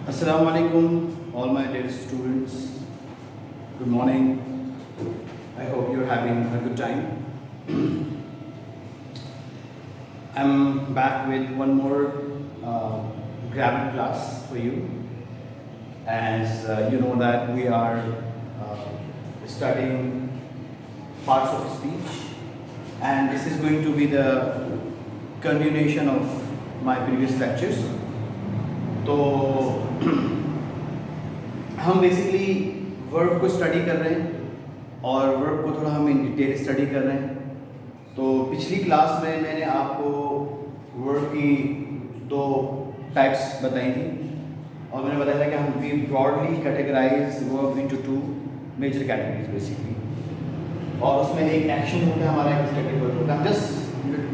Assalamu alaikum, all my dear students. Good morning. I hope you're having a good time. I'm back with one more grammar class for you. As you know that we are studying parts of speech, and this is going to be the continuation of my previous lectures. तो हम basically verb को study कर रहे हैं और verb को थोड़ा हम इन डिटेल स्टडी कर रहे हैं। तो पिछली क्लास में मैंने आपको वर्ब की दो टाइप्स बताई थी और मैंने बताया था कि हम we broadly categorize verb into two major categories basically, और उसमें एक एक्शन होता है हमारा, एक स्टैटिक वर्ब होता है। हम जस्ट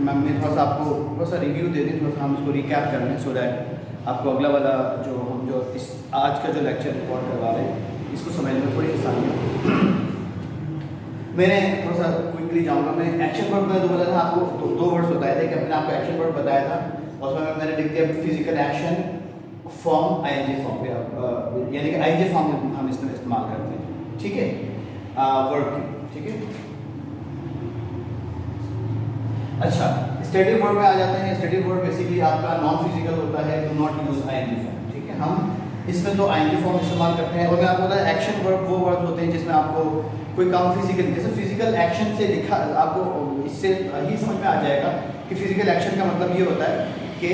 मैं थोड़ा सा आपको थोड़ा सा रिव्यू दे दें, थोड़ा सा हम इसको रिकैप कर लें सो दैट आपको अगला वाला जो इस आज का जो लेक्चर रिकॉर्ड करवा रहे हैं इसको समझने में थोड़ी आसानी हो। मैंने थोड़ा सा क्विकली जाऊंगा। मैं एक्शन वर्ब में तो बताया था आपको, दो वर्ड्स बताए थे कि मैंने आपको एक्शन वर्ब बताया था और उसमें मैंने लिख दिया physical action form ING form पे, यानी कि आईएनजी फॉर्म हम इसमें इस्तेमाल करते हैं, ठीक है, वर्ब की, ठीक है। अच्छा, स्टैटिक वर्ब में आ जाते हैं। स्टैटिक वर्ब बेसिकली आपका नॉन फिजिकल होता है, do not use ING form, ठीक है। हम इसमें तो आईएनजी फॉर्म इस्तेमाल करते हैं। और मैं आपको बताया एक्शन वर्ब वो वर्ब होते हैं जिसमें आपको कोई काम फिजिकल, जैसे फिजिकल एक्शन से लिखा, आपको इससे ही समझ में आ जाएगा कि फिजिकल एक्शन का मतलब ये होता है कि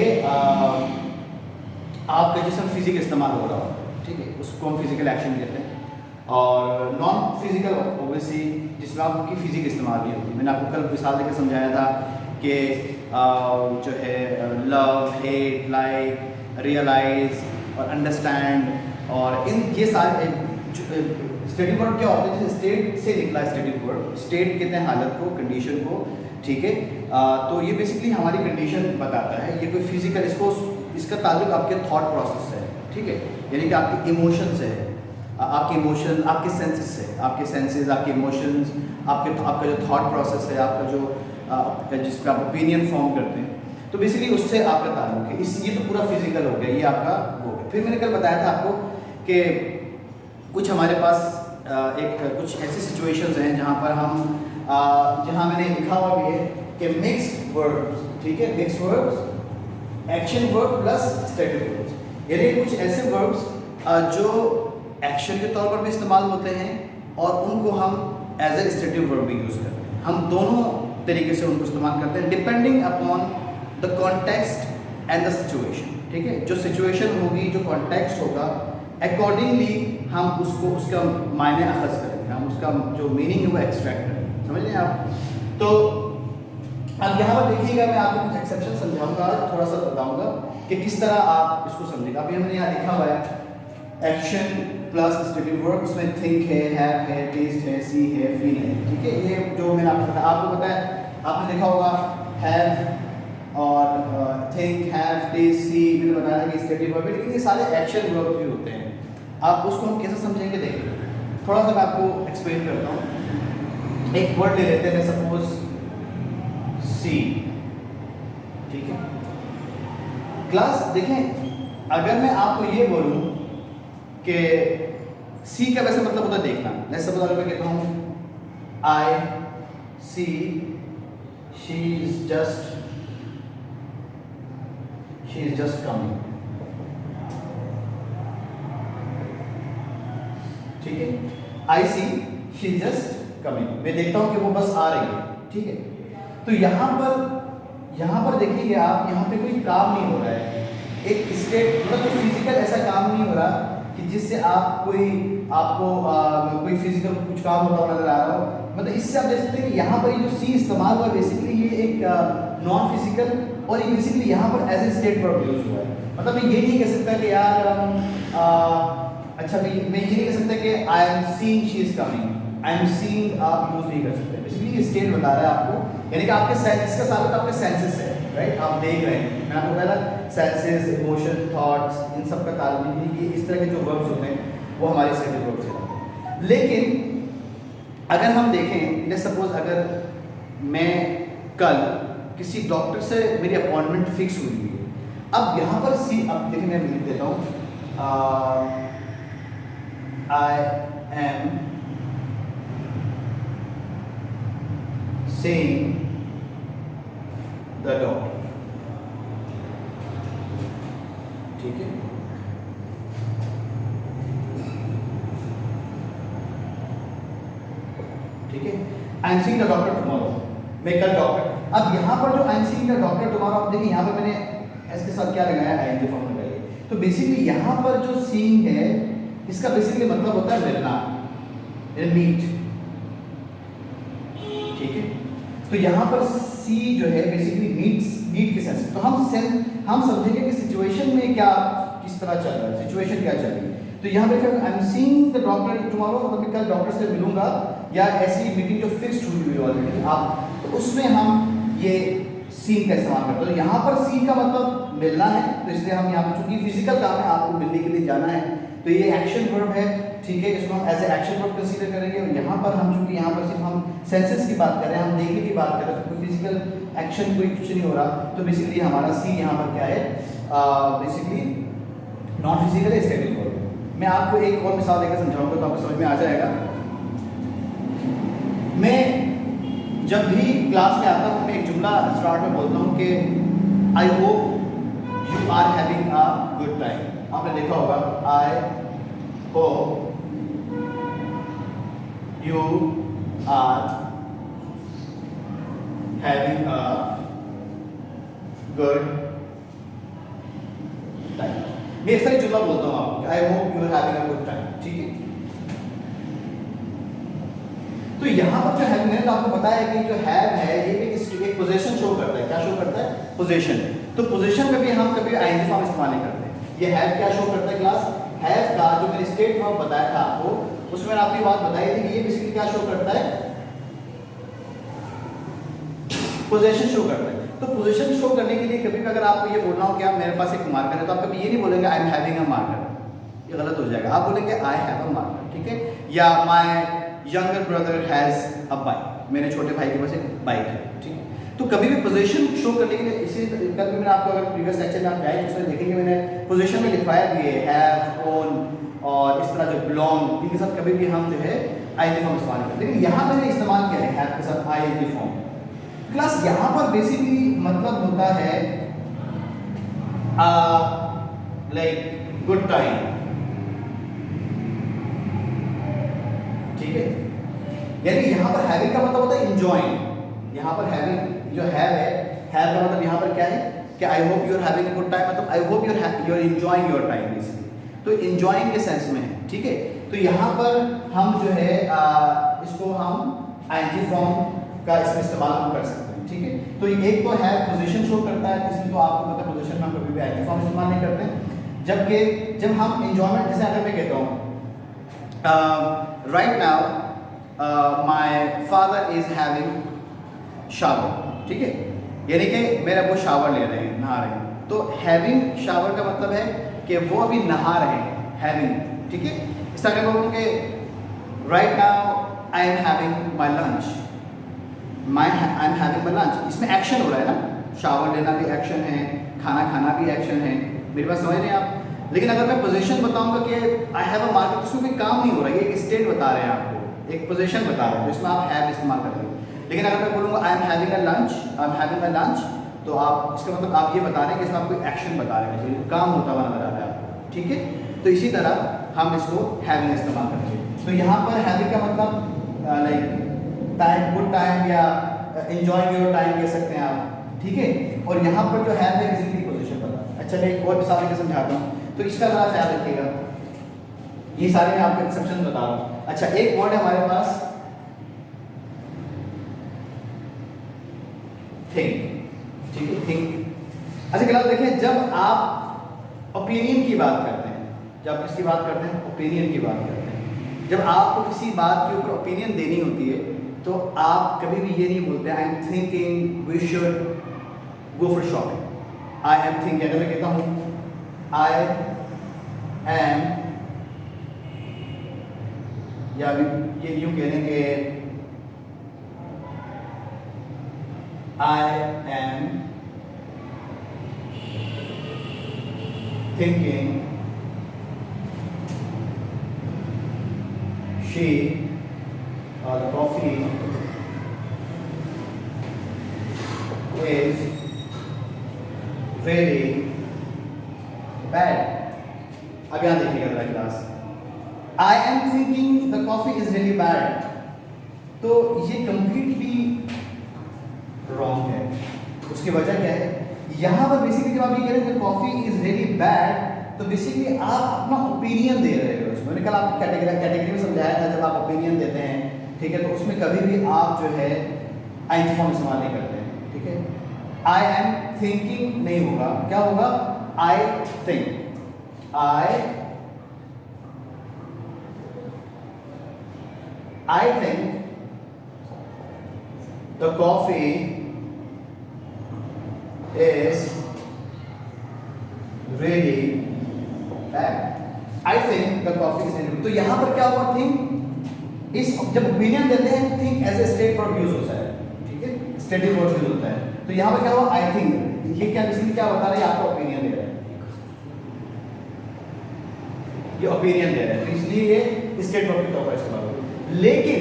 आपका जिसम फिजिक इस्तेमाल हो रहा हो, ठीक है, उसको हम फिजिकल एक्शन कहते हैं। और नॉन फिजिकल ओबियसली जिसमें आपकी फिजिक इस्तेमाल नहीं होती। मैंने आपको कल मिसाल देकर समझाया था कि जो है लव, हेट, लाइक, रियलाइज और अंडरस्टैंड, और इन ये सारे स्टैटिक वर्ब क्या होते हैं, जैसे स्टेट से निकला स्टैटिक वर्ब। स्टेट कहते हैं हालत को, कंडीशन को, ठीक है। तो ये बेसिकली हमारी कंडीशन बताता है। ये कोई फिजिकल, इसका ताल्लुक आपके थॉट प्रोसेस से है, ठीक है, यानी कि आपके इमोशन से है। आपके इमोशन आपके सेंसेस से, आपके सेंसेस, आपके इमोशंस, आपका जो थॉट प्रोसेस है, आपका जो जिस पर आप ओपिनियन फॉर्म करते हैं, तो बेसिकली उससे आपका ताल्लुक है। ये तो पूरा फिजिकल हो गया, ये आपका वो है। फिर मैंने कल बताया था आपको कि कुछ हमारे पास कुछ ऐसी सिचुएशंस हैं जहाँ पर हम जहाँ मैंने लिखा हुआ भी है कि मिक्स्ड वर्ब्स, ठीक है, mixed verbs, action verb plus static verbs, यानी कुछ ऐसे वर्ब्स जो एक्शन के तौर पर भी इस्तेमाल होते हैं और उनको हम एज ए स्टैटिक वर्ब भी यूज़ करते हैं। हम दोनों तरीके से उनको इस्तेमाल करते हैं depending upon the context and the situation, ठीक है। जो सिचुएशन होगी, जो कॉन्टेक्स्ट होगा, अकॉर्डिंगली हम उसका मायने अखज़ करेंगे, हम उसका जो मीनिंग है वो एक्सट्रैक्ट करेंगे, समझ रहे हैं आप। तो अब यहाँ पर देखिएगा, मैं आपको कुछ एक्सेप्शन समझाऊंगा, थोड़ा सा बताऊंगा कि किस तरह आप इसको समझेगा। अभी हमने यहाँ लिखा हुआ है एक्शन प्लस स्टैटिक वर्ब, उसमें थिंक है, हैव है, टेस्ट है, सी है, फील है, ठीक है। ये जो मैंने आपको पता है, आपने देखा होगा हैव और थिंक, हैव, टेस्ट, सी, मैंने बताया था कि स्टैटिक वर्ब है, लेकिन ये सारे एक्शन वर्ब भी होते हैं। आप उसको हम कैसे समझेंगे, देखिए थोड़ा सा मैं आपको एक्सप्लेन करता हूँ। एक वर्ड ले लेते हैं, सपोज सी, ठीक है। क्लास देखें, अगर मैं आपको ये बोलूँ कि सी का वैसे मतलब होता है देखना, जैसे सपोज अगर मैं कहता हूँ आई सी शी इज जस्ट कमिंग, ठीक है। आई सी शी इज जस्ट कमिंग, मैं देखता हूँ कि वो बस आ रही है, ठीक है। तो यहाँ पर देखिए आप, यहाँ पे कोई काम नहीं हो रहा है, एक स्टेट मतलब कोई फिजिकल ऐसा काम नहीं हो रहा कि जिससे आपको कोई फिजिकल कुछ काम होता हुआ नजर आ रहा हो। मतलब इससे आप देख सकते हैं कि यहाँ पर ये जो सी इस्तेमाल हुआ बेसिकली ये एक नॉन फिजिकल, और ये बेसिकली यहाँ पर as a state verb use हुआ है। मतलब मैं ये नहीं कह सकता कि यार अच्छा मैं ये नहीं कह सकता कि I am seeing she is coming, I am seeing आप यूज नहीं कर सकते। बेसिकली ये स्टेट बता रहा है आपको, यानी कि आपके इसका ताल्लुक आपके सेंसेस है, राइट। आप देख रहे हैं, मैंने आपको बताया था सेंसेस, इमोशन, थॉट्स, इन सब का ताल्लुक, ये इस तरह के जो वर्ब्स होते हैं वो हमारे स्टैटिक वर्ब्स हैं। लेकिन अगर हम देखें, सपोज अगर मैं कल किसी डॉक्टर से मेरी अपॉइंटमेंट फिक्स हुई है, अब यहाँ पर सी, अब देखिए मैं लिख देता हूँ I am seeing the dog. ठीक है, ठीक है। I am seeing the doctor tomorrow, मैं कल डॉक्टर। अब यहाँ पर जो I am seeing the doctor tomorrow, आप देखिए यहाँ पर मैंने इसके साथ क्या लगाया, आईएनजी फॉर्म लगाई है। तो बेसिकली यहाँ पर जो सीइंग है इसका बेसिकली मतलब होता है मिलना, मीट, ठीक है। तो यहाँ पर सी जो है बेसिकली मीट के सेंस, तो हम समझेंगे कि सिचुएशन में क्या किस तरह चल रहा है, सिचुएशन क्या चल रही है। तो यहाँ पे I am seeing the doctor tomorrow, मतलब मैं कल डॉक्टर से मिलूंगा, या ऐसी मीटिंग जो फिक्स्ड हुई हुई ऑलरेडी आप, तो उसमें हम ये सीन का इस्तेमाल करते हैं। तो यहाँ पर सीन का मतलब मिलना है, तो इसलिए हम यहाँ पर चूंकि फिजिकल काम है, आपको मिलने के लिए जाना है, तो ये एक्शन वर्ब है, ठीक है। इसको हम as a action verb consider करेंगे। और यहाँ पर हम चूंकि यहाँ पर सिर्फ हम सेंसेस की बात कर रहे हैं, हम देखने की बात कर रहे हैं, तो फिजिकल एक्शन कोई कुछ नहीं हो रहा, तो बेसिकली हमारा सी यहाँ पर क्या है, basically non physical static verb. मैं आपको एक और मिसाल देकर समझाऊंगा तो आपको समझ में आ जाएगा। मैं जब भी क्लास में आता हूँ, मैं एक जुमला स्टार्ट में बोलता हूँ कि I hope you are having a good time. आपने देखा होगा, I hope you are having a good time. मैं इस तरह जुमला बोलता हूँ आपको, I hope you are having a good time, ठीक है। तो यहाँ पर जो है, मैंने तो आपको बताया कि जो हैव है ये एक पोजीशन शो करता है। क्या शो करता है? पोजीशन। तो पोजीशन में भी हम कभी आईएनजी फॉर्म इस्तेमाल नहीं करते। ये हैव क्या शो करता है क्लास? हैव का जो मैंने स्टेट फॉर्म बताया था आपको, उसमें मैंने आपकी बात बताई थी कि ये बेसिकली क्या शो करता है? पोजीशन शो करता है। तो पोजीशन शो करने के लिए कभी भी अगर आपको ये बोलना हो कि आप मेरे पास एक मार्कर है, तो आप कभी ये नहीं बोलेंगे I am having a marker, ये गलत हो जाएगा। आप बोलेंगे आई हैव अ मार्कर, ठीक है। या my younger brother has a bike, मेरे छोटे भाई के पास एक बाइक है, ठीक है। तो कभी भी पोजीशन शो करने के लिए, इसी कल भी मैंने आपको अगर प्रीवियस लेक्चर में आप जाए तो उसमें देखेंगे मैंने पोजीशन में लिखवाया भी है हैव, ओन और इस तरह जो बिलोंग, इनके साथ कभी भी हम जो है आईएनजी फॉर्म इस्तेमाल करते हैं। लेकिन यहाँ मैंने इस्तेमाल किया है हैव के साथ आईएनजी फॉर्म। प्लस यहाँ पर बेसिकली मतलब होता है लाइक गुड टाइम, ठीक है। यानी यहाँ पर हैविंग का मतलब होता है एंजॉयिंग। यहाँ पर हैविंग जो हैव है, हैव का मतलब यहाँ पर क्या है कि I hope you are having a good time, मतलब I hope you are enjoying your time basically. तो एंजॉयिंग के सेंस में है, ठीक है। तो यहाँ पर हम जो है इसको हम आईएनजी फॉर्म का इसमें इस्तेमाल हम कर सकते हैं, ठीक है। तो एक तो है पोजीशन शो करता है, इसमें तो आपको पता है पोजीशन में हम कभी भी आईएनजी फॉर्म इस्तेमाल नहीं करते। जबकि जब हम एंजॉयमेंट, जैसे अगर मैं कहता हूँ right now my father is having shower, ठीक है, यानी कि मेरे अब्बू शावर ले रहे हैं, नहा रहे हैं। तो हैविंग शावर का मतलब है कि वो अभी नहा रहे हैं, हैविंग, ठीक है। इस तरह के बोलूँ कि right now I am having my lunch, I am having my lunch, इसमें एक्शन हो रहा है ना, शावर लेना भी एक्शन है, खाना खाना भी एक्शन है। मेरी बात समझ रहे हैं आप? लेकिन अगर मैं पोजीशन बताऊंगा कि आई हैव अ मार्केट, तो उसमें कोई काम नहीं हो रहा है, ये एक स्टेट बता रहे हैं आपको, एक पोजीशन बता रहे हैं, तो इसमें आप हैव इस्तेमाल करेंगे। लेकिन अगर मैं बोलूँगा I am having a lunch, I am having a lunch, तो आप इसका मतलब आप ये बता रहे हैं कि इसमें आप कोई एक्शन बता रहे हैं, जैसे काम होता हुआ नजर आ रहा है आपको, ठीक है। तो इसी तरह हम इसको हैविंग इस्तेमाल करेंगे। तो यहाँ पर हैविंग का मतलब लाइक टाइम, गुड टाइम या एंजॉयिंग योर टाइम कह सकते हैं आप, ठीक है। और यहाँ पर जो हैव है किसी की पोजीशन बता। अच्छा, मैं एक और मिसाल लेकर समझाता हूँ, तो इसका ज़रा ख्याल रखिएगा। ये सारे मैं आपको एक्सेप्शन बता रहा हूँ। अच्छा, एक वर्ड है हमारे पास थिंक, ठीक है, थिंक। अच्छा क्लास देखिए, जब आप ओपिनियन की बात करते हैं, जब किसकी बात करते हैं? ओपिनियन की बात करते हैं। जब आपको किसी बात के ऊपर ओपिनियन देनी होती है, तो आप कभी भी ये नहीं बोलते I am thinking we should go for shopping. I am thinking, अगर मैं कहता हूँ आई एम, या ये यूँ कह दें कि आई am thinking she or the coffee is very bad. अब यहाँ देखिएगा मेरा class, I am thinking the coffee is really bad, तो ये कंप्लीटली रॉन्ग है। उसकी वजह क्या है, यहाँ पर बेसिकली जब आप ये कह रहे हैं कॉफी इज रियली बैड, तो बेसिकली आप अपना ओपिनियन दे रहे हो। मैंने कल आपको कैटेगरी में समझाया था, जब आप ओपिनियन देते हैं, ठीक है, तो उसमें कभी भी आप जो है आइंटी फॉर्म इस्तेमाल नहीं करते हैं, ठीक है। आई एम थिंकिंग नहीं होगा, क्या होगा, I think, I think the coffee is really bad. I think the coffee is really, तो यहां पर क्या हुआ, थिंक, इस जब ओपिनियन देते हैं think as a state verb use होता है, ठीक है, स्टेटिक वर्ब यूज होता है। तो यहां पर क्या हुआ, आई थिंक, ये क्या बेसिकली क्या बता रहा है, आपका ओपिनियन दे रहा है, ये ओपिनियन दे रहा है, तो इसलिए ये स्टेट वर्ब के तौर पर इस्तेमाल होगा। लेकिन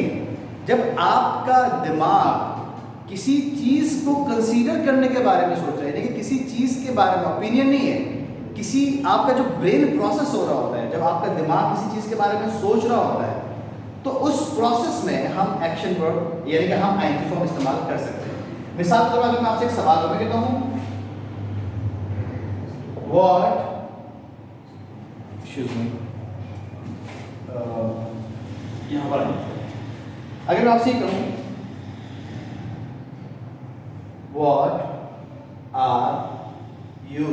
जब आपका दिमाग किसी चीज को कंसीडर करने के बारे में सोच रहा है, लेकिन किसी चीज के बारे में ओपिनियन नहीं है, किसी आपका जो ब्रेन प्रोसेस हो रहा होता है, जब आपका दिमाग किसी चीज के बारे में सोच रहा होता है, तो उस प्रोसेस में हम एक्शन वर्ब यानी कि हम आईएनजी फॉर्म इस्तेमाल कर सकते हैं। मिसाल के तौर पर मैं आपसे एक सवाल कहता हूं, व्हाट, एक्सक्यूज मी, यहां पर अगर मैं आपसे कहूं व्हाट आर यू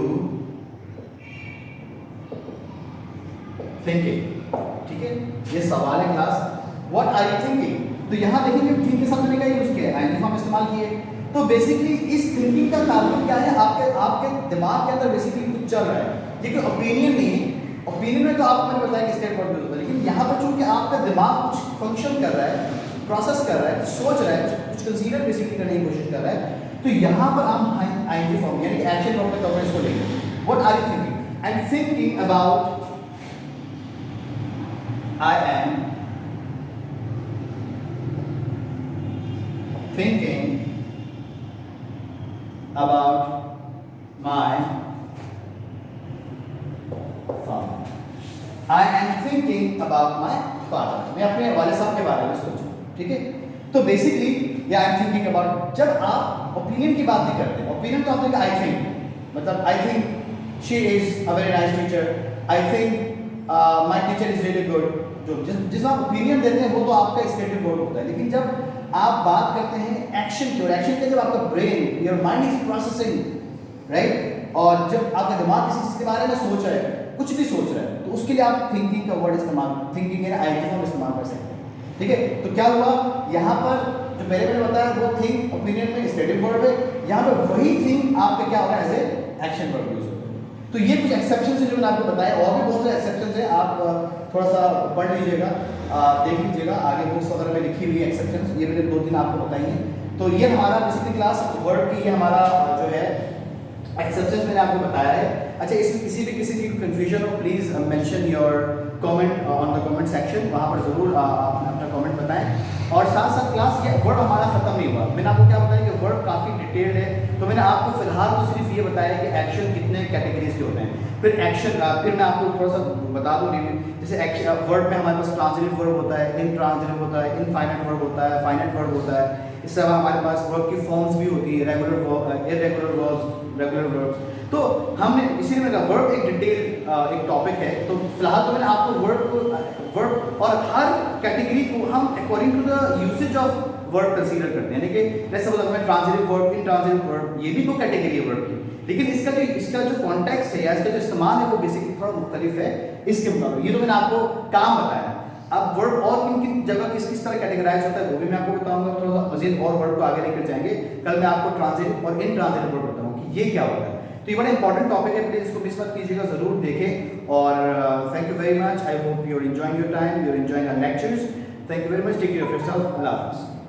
थिंकिंग, ठीक है, ये सवाल है class, what are you thinking. तो यहां देखेंगे थिंक के साथ मैंने क्या यूज किया है, आईएनजी फॉर्म इस्तेमाल किए। तो बेसिकली इस थिंकिंग का ताल्लुक क्या है, आपके दिमाग के अंदर बेसिकली कुछ चल रहा है, ये कोई ओपिनियन नहीं है। ओपिनियन में तो आपको मैंने बताया कि स्टेट वर्ब यूज होता है, लेकिन यहाँ पर चूंकि आपका दिमाग कुछ फंक्शन कर रहा है, प्रोसेस कर रहा है, सोच रहा है, कुछ कंसीडर बेसिकली करने की कोशिश कर रहा है, तो यहाँ पर हम आईएनजी फॉर्म यानी कि एक्शन फॉर्म के तौर पर इसको लेंगे। What are you thinking, I am thinking about, I am thinking about my father. I am thinking about my father. मैं अपने वाले साहब के बारे में सोचूं, ठीक है। तो बेसिकली या आई एम थिंकिंग अबाउट, जब आप ओपिनियन की बात नहीं करते, ओपिनियन तो आप देंगे आई थिंक, मतलब I think she is a very nice teacher, I think my teacher is really good. जो जिसमें आप ओपिनियन देते हैं वो तो आपका स्टेटिक वर्ब होता है, लेकिन जब आप बात करते हैं एक्शन की, और एक्शन के जब आपका brain, your mind is processing, right, और जब आपका दिमाग किसी चीज के बारे में सोच रहा है, कुछ भी सोच रहा है, तो उसके लिए आप थिंकिंग का वर्ड इस्तेमाल, थिंकिंग यानी आईएनजी फॉर्म इस्तेमाल कर सकते हैं, ठीक है। तो क्या हुआ, यहाँ पर जो पहले मैंने बताया वो थिंक ओपिनियन में स्टेटिक वर्ब है, यहाँ पर वही थिंक आपका क्या होगा, as a action verb use होगा। तो ये कुछ एक्सेप्शन है जो मैंने आपको बताया, और भी बहुत सारे एक्सेप्शन है, आप थोड़ा सा पढ़ लीजिएगा, देख लीजिएगा, आगे बुक्स वगैरह में लिखी हुई एक्सेप्शन, ये मैंने 2-3 आपको बताई हैं। तो ये हमारा बेसिकली क्लास वर्ड की, ये हमारा जो है एक्सेप्शंस मैंने आपको बताया है। अच्छा, इसमें किसी की कंफ्यूजन हो, please mention your comment on the comment section, वहाँ पर ज़रूर आप अपना कमेंट बताएं। और साथ साथ क्लास ये वर्ड हमारा ख़त्म नहीं हुआ, मैंने आपको क्या बताया कि वर्ड काफ़ी डिटेल्ड है, तो मैंने आपको फिलहाल तो सिर्फ ये बताया कि एक्शन कितने कैटेगरीज के होते हैं, फिर एक्शन, फिर मैं आपको थोड़ा सा बता दूँ, जैसे वर्ड में हमारे पास ट्रांजिटिव वर्ब होता है, इनट्रांजिटिव होता है, इनफाइनाइट वर्ब होता है, फाइनाइट वर्ब होता है, इसके अलावा हमारे पास वर्ब की फॉर्म्स भी होती है, regular verb, irregular verbs, regular verbs. तो हमने इसीलिए मैंने कहा वर्ब एक डिटेल एक टॉपिक है, तो फिलहाल तो मैंने आपको वर्ब और हर कैटेगरी को हम according to the usage of verb consider करते हैं, यानी कि लेट्स सपोज अगर मैं ट्रांजिटिव वर्ब, इनट्रांजिटिव वर्ब, ये भी तो कैटेगरी है वर्ब की, लेकिन इसका जो कॉन्टेक्स्ट है या इसका जो इस्तेमाल है वो बेसिकली थोड़ा मुख्तलिफ है इसके मुकाबले। ये तो मैंने आपको काम बताया, अब वर्ब और किन किन जगह किस किस तरह कैटेगराइज होता है वो भी मैं आपको बताऊंगा, थोड़ा सा मजीद और वर्ब को आगे लेकर जाएंगे। कल मैं आपको ट्रांजिटिव और इनट्रांजिटिव वर्ब बताऊंगा कि ये क्या होता है। तो ये बड़ा इंपॉर्टेंट टॉपिक है, प्लीज इसको मिस मत कीजिएगा, जरूर देखें। और thank you very much, I hope you are enjoying your time, you are enjoying our lectures. Thank you very much, take care of yourself, अल्लाह हाफिज़।